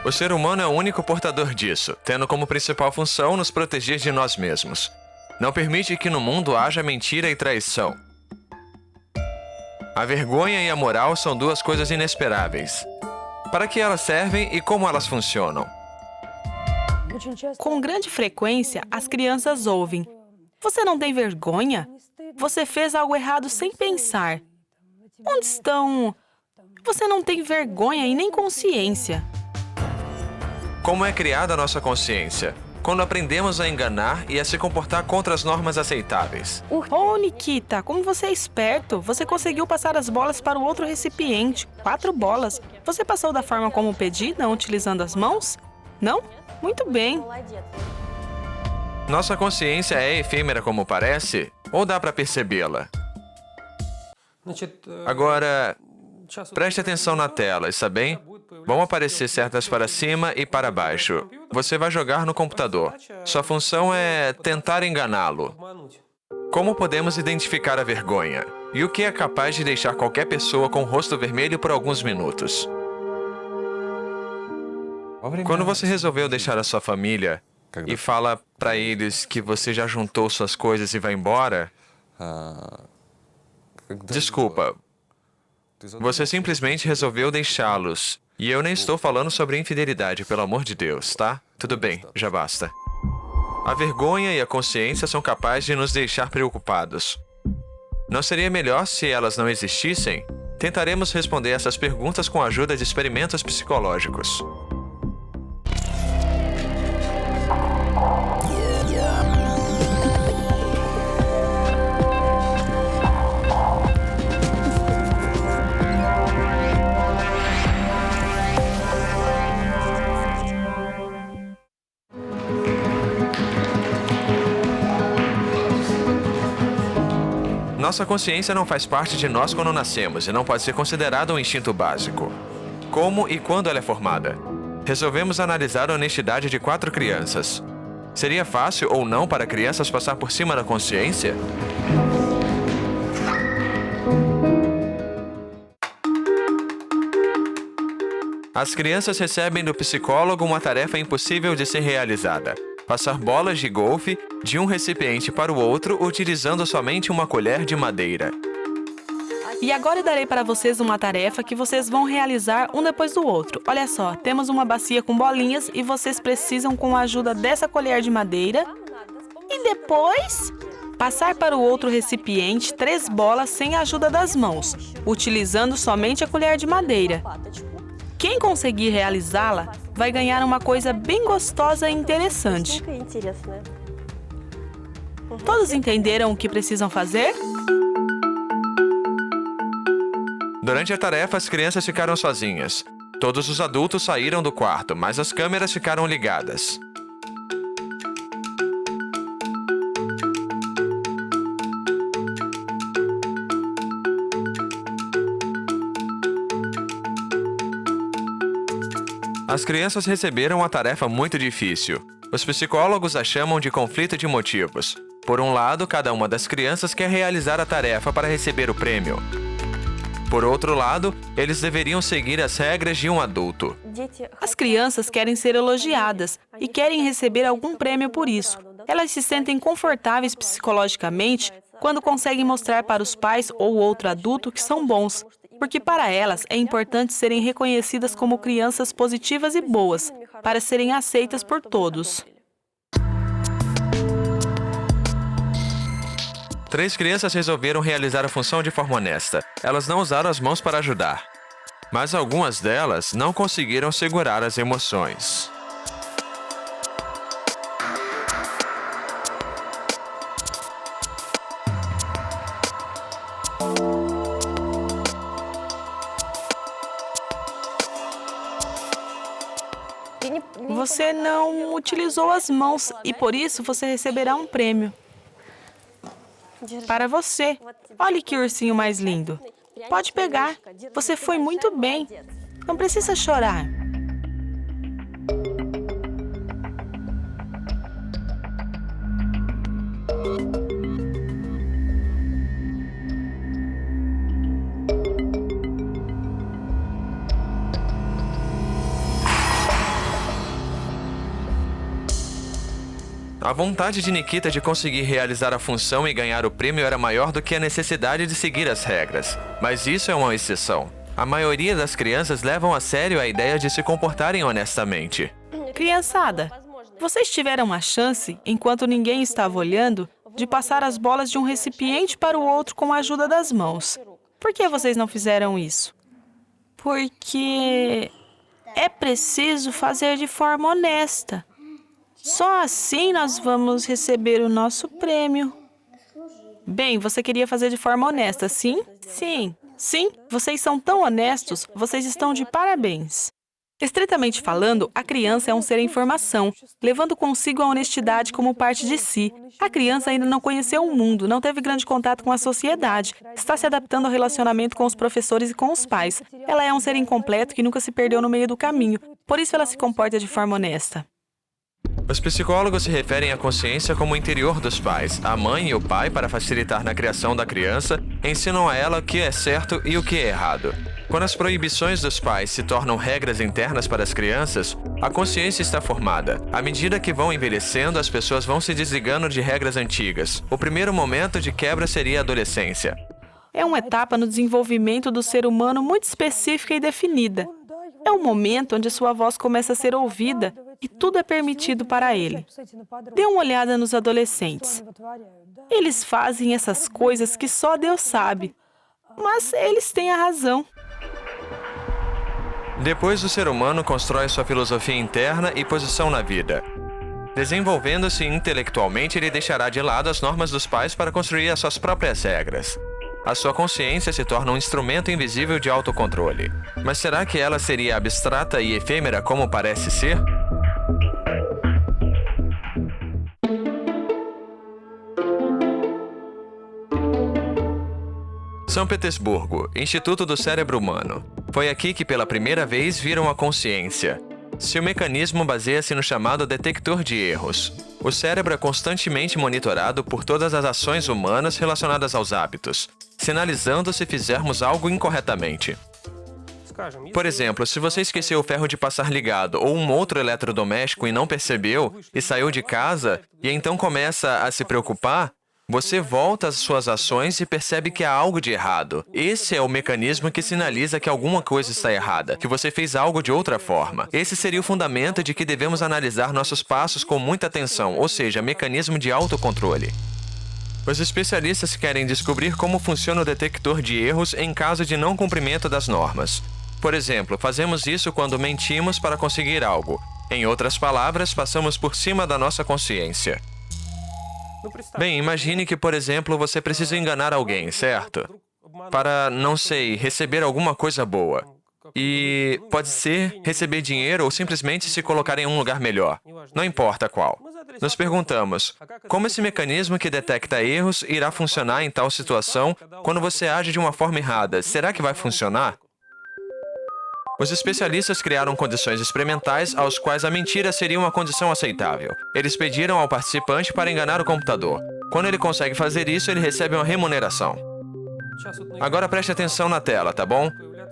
O ser humano é o único portador disso, tendo como principal função nos proteger de nós mesmos. Não permite que no mundo haja mentira e traição. A vergonha e a moral são duas coisas inesperáveis. Para que elas servem e como elas funcionam? Com grande frequência, as crianças ouvem: "Você não tem vergonha? Você fez algo errado sem pensar. Onde estão? Você não tem vergonha e nem consciência." Como é criada a nossa consciência? Quando aprendemos a enganar e a se comportar contra as normas aceitáveis. Oh, Nikita, como você é esperto! Você conseguiu passar as bolas para o outro recipiente. 4 bolas. Você passou da forma como pedi, não utilizando as mãos? Não? Muito bem. Nossa consciência é efêmera como parece? Ou dá para percebê-la? Agora, preste atenção na tela, está bem? Vão aparecer setas para cima e para baixo. Você vai jogar no computador. Sua função é tentar enganá-lo. Como podemos identificar a vergonha? E o que é capaz de deixar qualquer pessoa com o rosto vermelho por alguns minutos? Quando você resolveu deixar a sua família e fala para eles que você já juntou suas coisas e vai embora, desculpa, você simplesmente resolveu deixá-los. E eu nem estou falando sobre infidelidade, pelo amor de Deus, tá? Tudo bem, já basta. A vergonha e a consciência são capazes de nos deixar preocupados. Não seria melhor se elas não existissem? Tentaremos responder essas perguntas com a ajuda de experimentos psicológicos. Nossa consciência não faz parte de nós quando nascemos e não pode ser considerada um instinto básico. Como e quando ela é formada? Resolvemos analisar a honestidade de 4 crianças. Seria fácil ou não para crianças passar por cima da consciência? As crianças recebem do psicólogo uma tarefa impossível de ser realizada: passar bolas de golfe de um recipiente para o outro utilizando somente uma colher de madeira. E agora eu darei para vocês uma tarefa que vocês vão realizar um depois do outro. Olha só, temos uma bacia com bolinhas e vocês precisam, com a ajuda dessa colher de madeira, e depois passar para o outro recipiente 3 bolas sem a ajuda das mãos, utilizando somente a colher de madeira. Quem conseguir realizá-la vai ganhar uma coisa bem gostosa e interessante. Todos entenderam o que precisam fazer? Durante a tarefa, as crianças ficaram sozinhas. Todos os adultos saíram do quarto, mas as câmeras ficaram ligadas. As crianças receberam uma tarefa muito difícil. Os psicólogos a chamam de conflito de motivos. Por um lado, cada uma das crianças quer realizar a tarefa para receber o prêmio. Por outro lado, eles deveriam seguir as regras de um adulto. As crianças querem ser elogiadas e querem receber algum prêmio por isso. Elas se sentem confortáveis psicologicamente quando conseguem mostrar para os pais ou outro adulto que são bons, porque para elas é importante serem reconhecidas como crianças positivas e boas, para serem aceitas por todos. 3 crianças resolveram realizar a função de forma honesta. Elas não usaram as mãos para ajudar. Mas algumas delas não conseguiram segurar as emoções. Você não utilizou as mãos e por isso você receberá um prêmio. Para você. Olhe que ursinho mais lindo. Pode pegar. Você foi muito bem. Não precisa chorar. A vontade de Nikita de conseguir realizar a função e ganhar o prêmio era maior do que a necessidade de seguir as regras. Mas isso é uma exceção. A maioria das crianças levam a sério a ideia de se comportarem honestamente. Criançada, vocês tiveram a chance, enquanto ninguém estava olhando, de passar as bolas de um recipiente para o outro com a ajuda das mãos. Por que vocês não fizeram isso? Porque é preciso fazer de forma honesta. Só assim nós vamos receber o nosso prêmio. Bem, você queria fazer de forma honesta, sim? Sim. Sim, vocês são tão honestos, vocês estão de parabéns. Estritamente falando, a criança é um ser em formação, levando consigo a honestidade como parte de si. A criança ainda não conheceu o mundo, não teve grande contato com a sociedade, está se adaptando ao relacionamento com os professores e com os pais. Ela é um ser incompleto que nunca se perdeu no meio do caminho, por isso ela se comporta de forma honesta. Os psicólogos se referem à consciência como o interior dos pais. A mãe e o pai, para facilitar na criação da criança, ensinam a ela o que é certo e o que é errado. Quando as proibições dos pais se tornam regras internas para as crianças, a consciência está formada. À medida que vão envelhecendo, as pessoas vão se desligando de regras antigas. O primeiro momento de quebra seria a adolescência. É uma etapa no desenvolvimento do ser humano muito específica e definida. É um momento onde sua voz começa a ser ouvida e tudo é permitido para ele. Dê uma olhada nos adolescentes. Eles fazem essas coisas que só Deus sabe, mas eles têm a razão. Depois, o ser humano constrói sua filosofia interna e posição na vida. Desenvolvendo-se intelectualmente, ele deixará de lado as normas dos pais para construir as suas próprias regras. A sua consciência se torna um instrumento invisível de autocontrole. Mas será que ela seria abstrata e efêmera como parece ser? São Petersburgo, Instituto do Cérebro Humano. Foi aqui que pela primeira vez viram a consciência. Seu mecanismo baseia-se no chamado detector de erros. O cérebro é constantemente monitorado por todas as ações humanas relacionadas aos hábitos, sinalizando se fizermos algo incorretamente. Por exemplo, se você esqueceu o ferro de passar ligado ou um outro eletrodoméstico e não percebeu, e saiu de casa, e então começa a se preocupar, você volta às suas ações e percebe que há algo de errado. Esse é o mecanismo que sinaliza que alguma coisa está errada, que você fez algo de outra forma. Esse seria o fundamento de que devemos analisar nossos passos com muita atenção, ou seja, mecanismo de autocontrole. Os especialistas querem descobrir como funciona o detector de erros em caso de não cumprimento das normas. Por exemplo, fazemos isso quando mentimos para conseguir algo. Em outras palavras, passamos por cima da nossa consciência. Bem, imagine que, por exemplo, você precisa enganar alguém, certo? Para, não sei, receber alguma coisa boa. E pode ser receber dinheiro ou simplesmente se colocar em um lugar melhor. Não importa qual. Nos perguntamos, como esse mecanismo que detecta erros irá funcionar em tal situação quando você age de uma forma errada? Será que vai funcionar? Os especialistas criaram condições experimentais aos quais a mentira seria uma condição aceitável. Eles pediram ao participante para enganar o computador. Quando ele consegue fazer isso, ele recebe uma remuneração. Agora preste atenção na tela, tá bom?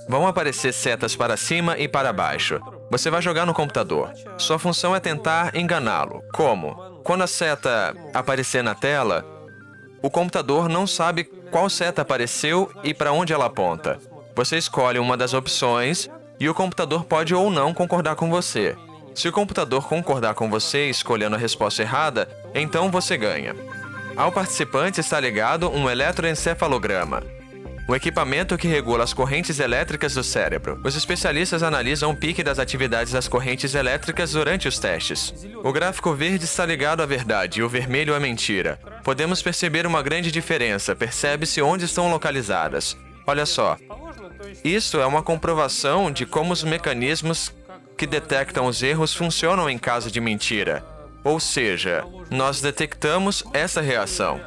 Vão aparecer setas para cima e para baixo. Você vai jogar no computador. Sua função é tentar enganá-lo. Como? Quando a seta aparecer na tela, o computador não sabe qual seta apareceu e para onde ela aponta. Você escolhe uma das opções e o computador pode ou não concordar com você. Se o computador concordar com você escolhendo a resposta errada, então você ganha. Ao participante está ligado um eletroencefalograma, um equipamento que regula as correntes elétricas do cérebro. Os especialistas analisam o pique das atividades das correntes elétricas durante os testes. O gráfico verde está ligado à verdade e o vermelho à mentira. Podemos perceber uma grande diferença, percebe-se onde estão localizadas. Olha só. Isso é uma comprovação de como os mecanismos que detectam os erros funcionam em caso de mentira. Ou seja, nós detectamos essa reação.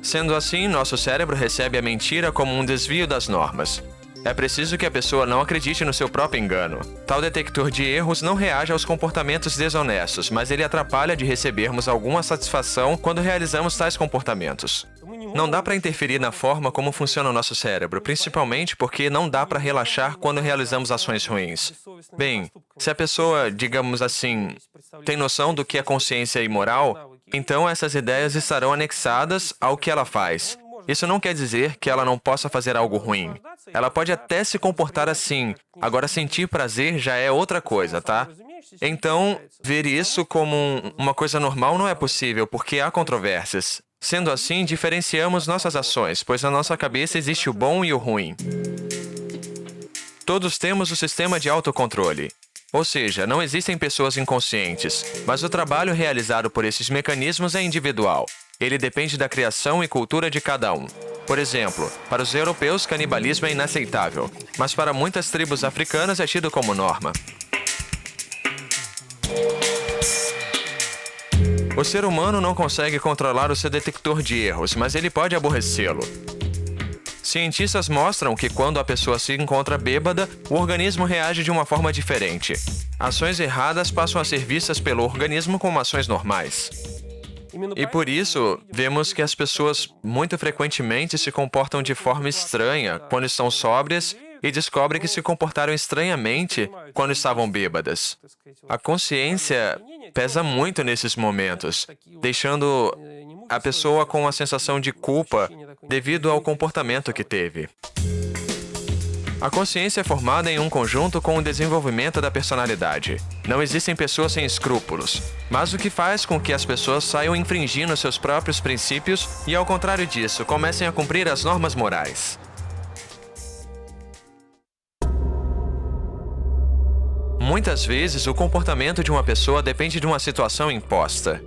Sendo assim, nosso cérebro recebe a mentira como um desvio das normas. É preciso que a pessoa não acredite no seu próprio engano. Tal detector de erros não reage aos comportamentos desonestos, mas ele atrapalha de recebermos alguma satisfação quando realizamos tais comportamentos. Não dá para interferir na forma como funciona o nosso cérebro, principalmente porque não dá para relaxar quando realizamos ações ruins. Bem, se a pessoa, digamos assim, tem noção do que é consciência e moral, então essas ideias estarão anexadas ao que ela faz. Isso não quer dizer que ela não possa fazer algo ruim. Ela pode até se comportar assim. Agora, sentir prazer já é outra coisa, tá? Então, ver isso como uma coisa normal não é possível, porque há controvérsias. Sendo assim, diferenciamos nossas ações, pois na nossa cabeça existe o bom e o ruim. Todos temos o sistema de autocontrole. Ou seja, não existem pessoas inconscientes, mas o trabalho realizado por esses mecanismos é individual. Ele depende da criação e cultura de cada um. Por exemplo, para os europeus, canibalismo é inaceitável, mas para muitas tribos africanas é tido como norma. O ser humano não consegue controlar o seu detector de erros, mas ele pode aborrecê-lo. Cientistas mostram que quando a pessoa se encontra bêbada, o organismo reage de uma forma diferente. Ações erradas passam a ser vistas pelo organismo como ações normais. E por isso, vemos que as pessoas muito frequentemente se comportam de forma estranha quando estão sóbrias e descobrem que se comportaram estranhamente quando estavam bêbadas. A consciência pesa muito nesses momentos, deixando a pessoa com a sensação de culpa devido ao comportamento que teve. A consciência é formada em um conjunto com o desenvolvimento da personalidade. Não existem pessoas sem escrúpulos, mas o que faz com que as pessoas saiam infringindo seus próprios princípios e, ao contrário disso, comecem a cumprir as normas morais. Muitas vezes, o comportamento de uma pessoa depende de uma situação imposta.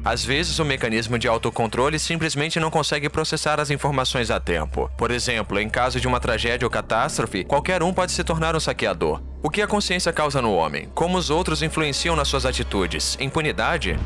Às vezes, o mecanismo de autocontrole simplesmente não consegue processar as informações a tempo. Por exemplo, em caso de uma tragédia ou catástrofe, qualquer um pode se tornar um saqueador. O que a consciência causa no homem? Como os outros influenciam nas suas atitudes? Impunidade?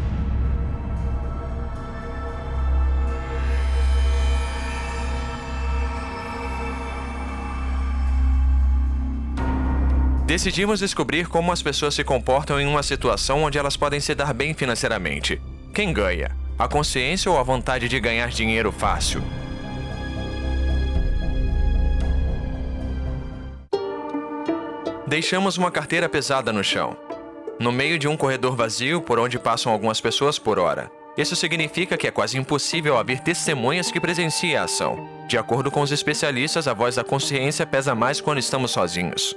Decidimos descobrir como as pessoas se comportam em uma situação onde elas podem se dar bem financeiramente. Quem ganha? A consciência ou a vontade de ganhar dinheiro fácil? Deixamos uma carteira pesada no chão, no meio de um corredor vazio por onde passam algumas pessoas por hora. Isso significa que é quase impossível haver testemunhas que presenciem a ação. De acordo com os especialistas, a voz da consciência pesa mais quando estamos sozinhos.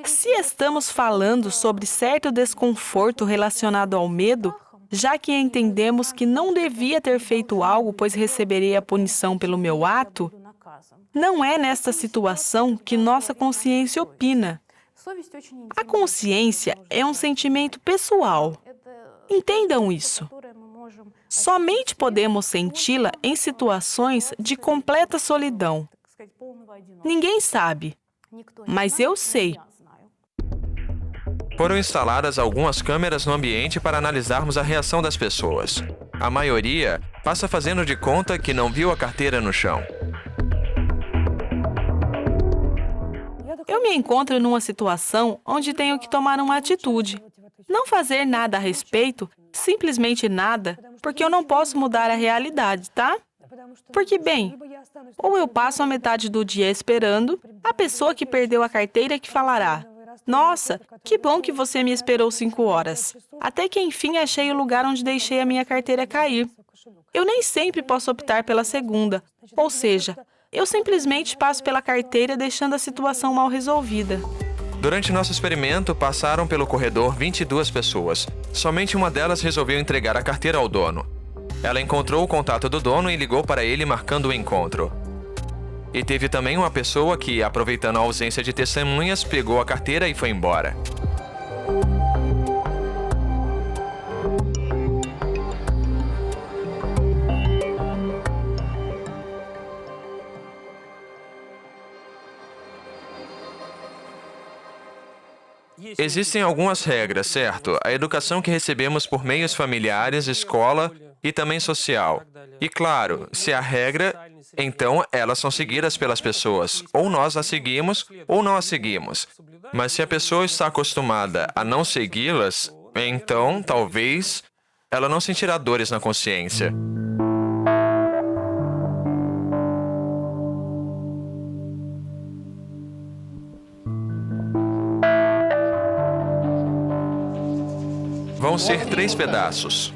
Se estamos falando sobre certo desconforto relacionado ao medo, já que entendemos que não devia ter feito algo, pois receberei a punição pelo meu ato, não é nesta situação que nossa consciência opina. A consciência é um sentimento pessoal. Entendam isso. Somente podemos senti-la em situações de completa solidão. Ninguém sabe, mas eu sei. Foram instaladas algumas câmeras no ambiente para analisarmos a reação das pessoas. A maioria passa fazendo de conta que não viu a carteira no chão. Eu me encontro numa situação onde tenho que tomar uma atitude. Não fazer nada a respeito, simplesmente nada, porque eu não posso mudar a realidade, tá? Porque, bem, ou eu passo a metade do dia esperando a pessoa que perdeu a carteira que falará: "Nossa, que bom que você me esperou 5 horas. Até que enfim achei o lugar onde deixei a minha carteira cair." Eu nem sempre posso optar pela segunda, ou seja, eu simplesmente passo pela carteira deixando a situação mal resolvida. Durante nosso experimento, passaram pelo corredor 22 pessoas. Somente uma delas resolveu entregar a carteira ao dono. Ela encontrou o contato do dono e ligou para ele marcando o encontro. E teve também uma pessoa que, aproveitando a ausência de testemunhas, pegou a carteira e foi embora. Existem algumas regras, certo? A educação que recebemos por meios familiares, escola e também social. E claro, se há regra, então elas são seguidas pelas pessoas. Ou nós as seguimos, ou não as seguimos. Mas se a pessoa está acostumada a não segui-las, então, talvez, ela não sentirá dores na consciência. vão ser 3 pedaços.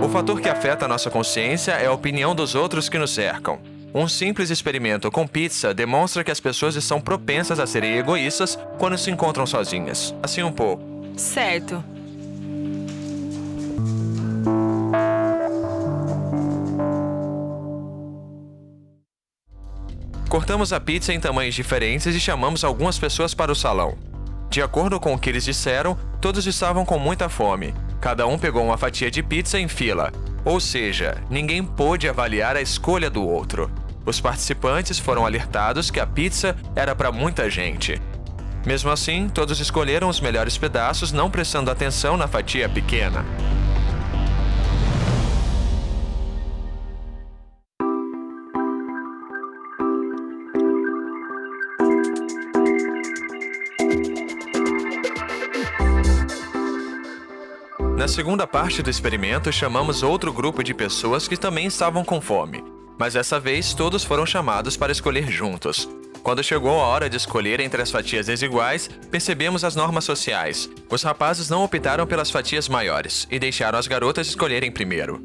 O fator que afeta a nossa consciência é a opinião dos outros que nos cercam. Um simples experimento com pizza demonstra que as pessoas estão propensas a serem egoístas quando se encontram sozinhas. Assim um pouco. Certo. Cortamos a pizza em tamanhos diferentes e chamamos algumas pessoas para o salão. De acordo com o que eles disseram, todos estavam com muita fome. Cada um pegou uma fatia de pizza em fila. Ou seja, ninguém pôde avaliar a escolha do outro. Os participantes foram alertados que a pizza era para muita gente. Mesmo assim, todos escolheram os melhores pedaços, não prestando atenção na fatia pequena. Na segunda parte do experimento, chamamos outro grupo de pessoas que também estavam com fome. Mas dessa vez, todos foram chamados para escolher juntos. Quando chegou a hora de escolher entre as fatias desiguais, percebemos as normas sociais. Os rapazes não optaram pelas fatias maiores e deixaram as garotas escolherem primeiro.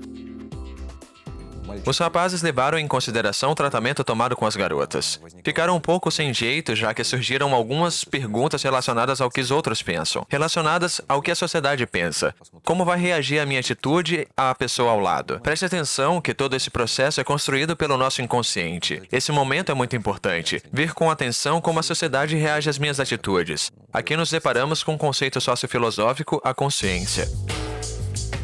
Os rapazes levaram em consideração o tratamento tomado com as garotas. Ficaram um pouco sem jeito, já que surgiram algumas perguntas relacionadas ao que os outros pensam, relacionadas ao que a sociedade pensa. Como vai reagir a minha atitude à pessoa ao lado? Preste atenção que todo esse processo é construído pelo nosso inconsciente. Esse momento é muito importante. Ver com atenção como a sociedade reage às minhas atitudes. Aqui nos deparamos com um conceito sociofilosófico, a consciência.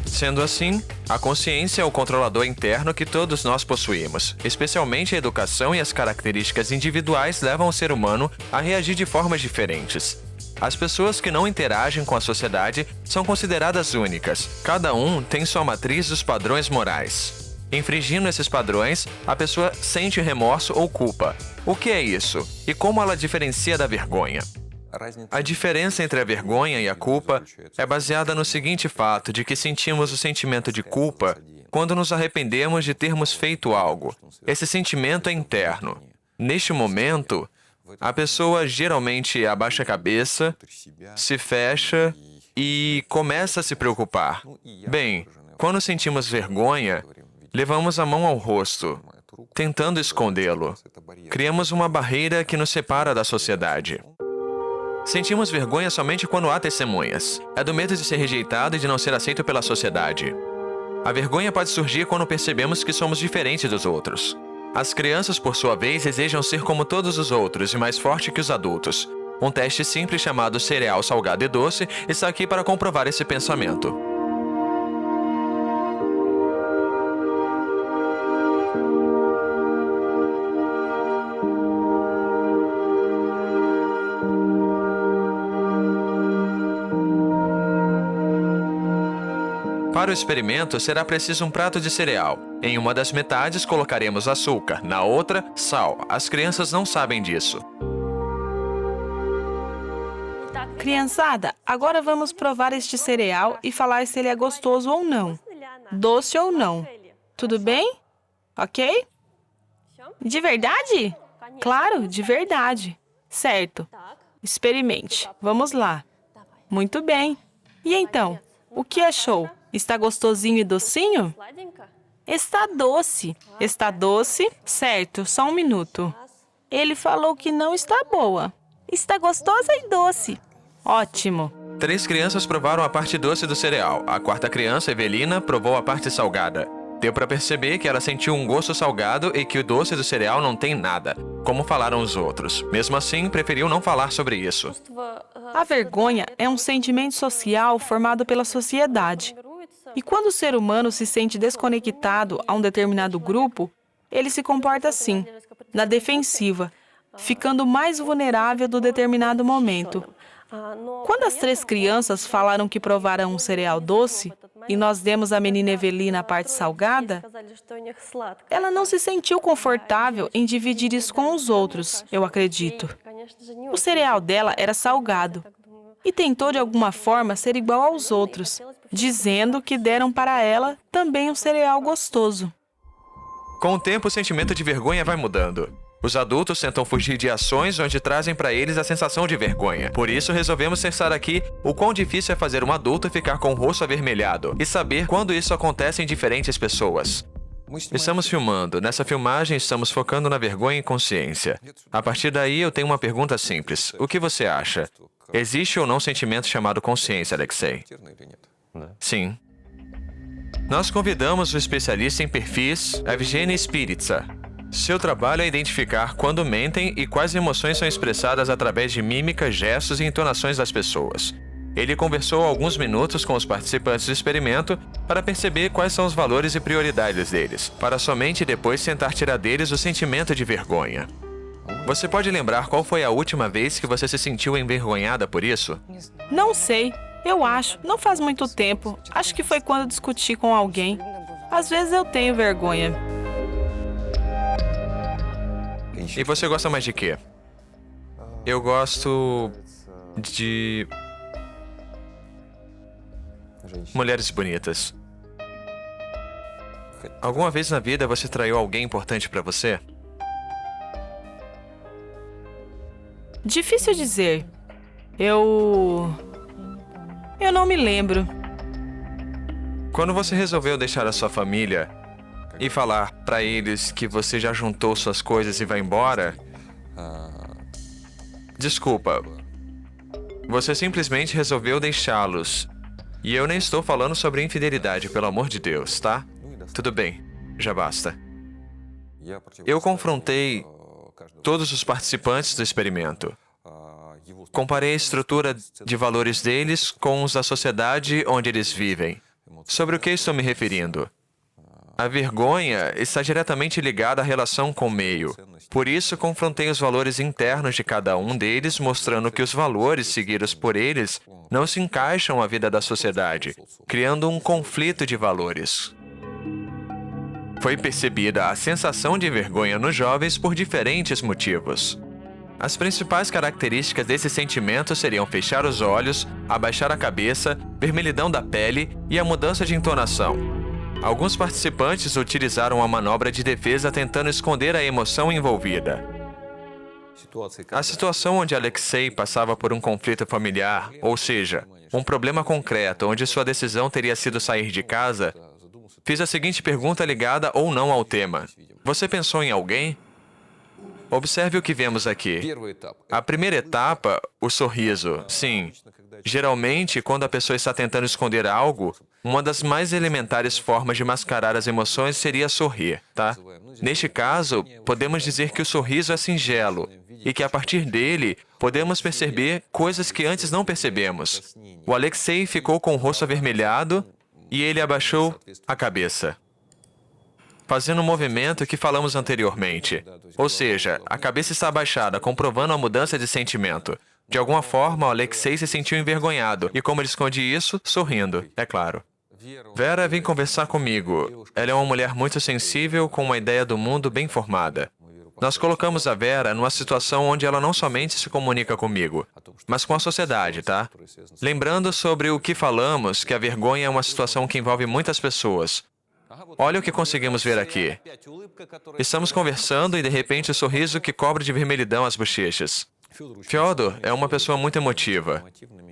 Sendo assim, a consciência é o controlador interno que todos nós possuímos. Especialmente a educação e as características individuais levam o ser humano a reagir de formas diferentes. As pessoas que não interagem com a sociedade são consideradas únicas. Cada um tem sua matriz dos padrões morais. Infringindo esses padrões, a pessoa sente remorso ou culpa. O que é isso? E como ela diferencia da vergonha? A diferença entre a vergonha e a culpa é baseada no seguinte fato de que sentimos o sentimento de culpa quando nos arrependemos de termos feito algo. Esse sentimento é interno. Neste momento, a pessoa geralmente abaixa a cabeça, se fecha e começa a se preocupar. Bem, quando sentimos vergonha, levamos a mão ao rosto, tentando escondê-lo. Criamos uma barreira que nos separa da sociedade. Sentimos vergonha somente quando há testemunhas. É do medo de ser rejeitado e de não ser aceito pela sociedade. A vergonha pode surgir quando percebemos que somos diferentes dos outros. As crianças, por sua vez, desejam ser como todos os outros e mais forte que os adultos. Um teste simples chamado cereal salgado e doce está aqui para comprovar esse pensamento. Para o experimento, será preciso um prato de cereal. Em uma das metades, colocaremos açúcar, na outra, sal. As crianças não sabem disso. Criançada, agora vamos provar este cereal e falar se ele é gostoso ou não. Doce ou não. Tudo bem? Ok? De verdade? Claro, de verdade. Certo. Experimente. Vamos lá. Muito bem. E então, o que achou? Está gostosinho e docinho? Está doce. Está doce? Certo, só um minuto. Ele falou que não está boa. Está gostosa e doce. Ótimo. 3 crianças provaram a parte doce do cereal. A quarta criança, Evelina, provou a parte salgada. Deu para perceber que ela sentiu um gosto salgado e que o doce do cereal não tem nada, como falaram os outros. Mesmo assim, preferiu não falar sobre isso. A vergonha é um sentimento social formado pela sociedade. E quando o ser humano se sente desconectado a um determinado grupo, ele se comporta assim, na defensiva, ficando mais vulnerável do determinado momento. Quando as 3 crianças falaram que provaram um cereal doce, e nós demos à menina Evelina a parte salgada, ela não se sentiu confortável em dividir isso com os outros, eu acredito. O cereal dela era salgado e tentou de alguma forma ser igual aos outros, dizendo que deram para ela também um cereal gostoso. Com o tempo, o sentimento de vergonha vai mudando. Os adultos tentam fugir de ações onde trazem para eles a sensação de vergonha. Por isso, resolvemos pensar aqui o quão difícil é fazer um adulto ficar com o rosto avermelhado e saber quando isso acontece em diferentes pessoas. Estamos filmando. Nessa filmagem, estamos focando na vergonha e consciência. A partir daí, eu tenho uma pergunta simples. O que você acha? Existe ou não um sentimento chamado consciência, Alexei? Sim. Nós convidamos o especialista em perfis, Evgeny Spiritsa. Seu trabalho é identificar quando mentem e quais emoções são expressadas através de mímica, gestos e entonações das pessoas. Ele conversou alguns minutos com os participantes do experimento para perceber quais são os valores e prioridades deles, para somente depois tentar tirar deles o sentimento de vergonha. Você pode lembrar qual foi a última vez que você se sentiu envergonhada por isso? Não sei. Eu acho. Não faz muito tempo. Acho que foi quando discuti com alguém. Às vezes eu tenho vergonha. E você gosta mais de quê? Eu gosto de mulheres bonitas. Alguma vez na vida você traiu alguém importante pra você? Difícil dizer. Eu não me lembro. Quando você resolveu deixar a sua família e falar pra eles que você já juntou suas coisas e vai embora, desculpa, você simplesmente resolveu deixá-los. E eu nem estou falando sobre infidelidade, pelo amor de Deus, tá? Tudo bem, já basta. Eu confrontei todos os participantes do experimento. Comparei a estrutura de valores deles com os da sociedade onde eles vivem. Sobre o que estou me referindo? A vergonha está diretamente ligada à relação com o meio. Por isso, confrontei os valores internos de cada um deles, mostrando que os valores seguidos por eles não se encaixam à vida da sociedade, criando um conflito de valores. Foi percebida a sensação de vergonha nos jovens por diferentes motivos. As principais características desse sentimento seriam fechar os olhos, abaixar a cabeça, vermelhidão da pele e a mudança de entonação. Alguns participantes utilizaram a manobra de defesa tentando esconder a emoção envolvida. A situação onde Alexei passava por um conflito familiar, ou seja, um problema concreto onde sua decisão teria sido sair de casa, fiz a seguinte pergunta ligada ou não ao tema. Você pensou em alguém? Observe o que vemos aqui. A primeira etapa, o sorriso. Sim. Geralmente, quando a pessoa está tentando esconder algo, uma das mais elementares formas de mascarar as emoções seria sorrir, tá? Neste caso, podemos dizer que o sorriso é singelo e que, a partir dele, podemos perceber coisas que antes não percebemos. O Alexei ficou com o rosto avermelhado e ele abaixou a cabeça, fazendo um movimento que falamos anteriormente. Ou seja, a cabeça está abaixada, comprovando a mudança de sentimento. De alguma forma, o Alexei se sentiu envergonhado, e como ele esconde isso? Sorrindo, é claro. Vera vem conversar comigo. Ela é uma mulher muito sensível, com uma ideia do mundo bem formada. Nós colocamos a Vera numa situação onde ela não somente se comunica comigo, mas com a sociedade, tá? Lembrando sobre o que falamos, que a vergonha é uma situação que envolve muitas pessoas. Olha o que conseguimos ver aqui. Estamos conversando e, de repente, o sorriso que cobre de vermelhidão as bochechas. Fyodor é uma pessoa muito emotiva.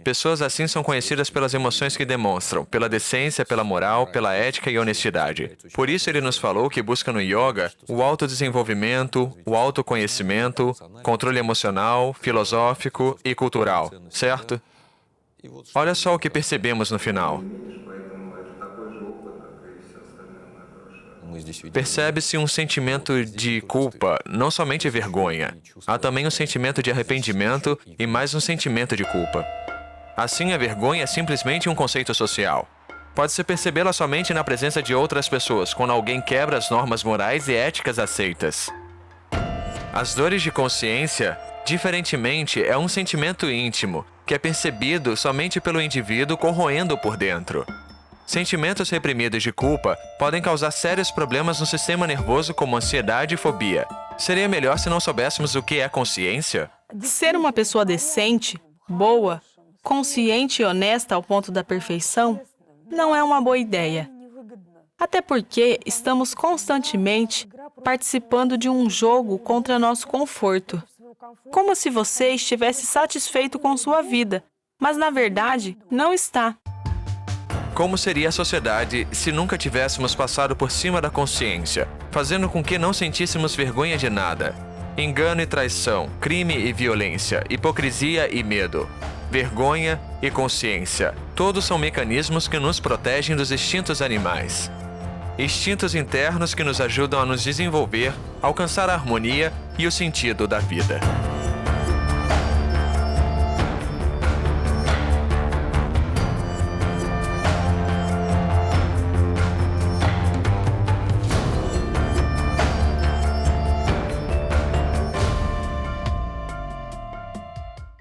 Pessoas assim são conhecidas pelas emoções que demonstram, pela decência, pela moral, pela ética e honestidade. Por isso ele nos falou que busca no yoga o autodesenvolvimento, o autoconhecimento, controle emocional, filosófico e cultural, certo? Olha só o que percebemos no final. Percebe-se um sentimento de culpa, não somente vergonha. Há também um sentimento de arrependimento e mais um sentimento de culpa. Assim, a vergonha é simplesmente um conceito social. Pode-se percebê-la somente na presença de outras pessoas, quando alguém quebra as normas morais e éticas aceitas. As dores de consciência, diferentemente, é um sentimento íntimo, que é percebido somente pelo indivíduo corroendo por dentro. Sentimentos reprimidos de culpa podem causar sérios problemas no sistema nervoso como ansiedade e fobia. Seria melhor se não soubéssemos o que é consciência? Ser uma pessoa decente, boa, consciente e honesta ao ponto da perfeição não é uma boa ideia. Até porque estamos constantemente participando de um jogo contra nosso conforto. Como se você estivesse satisfeito com sua vida, mas na verdade não está. Como seria a sociedade se nunca tivéssemos passado por cima da consciência, fazendo com que não sentíssemos vergonha de nada? Engano e traição, crime e violência, hipocrisia e medo, vergonha e consciência, todos são mecanismos que nos protegem dos instintos animais. Instintos internos que nos ajudam a nos desenvolver, alcançar a harmonia e o sentido da vida.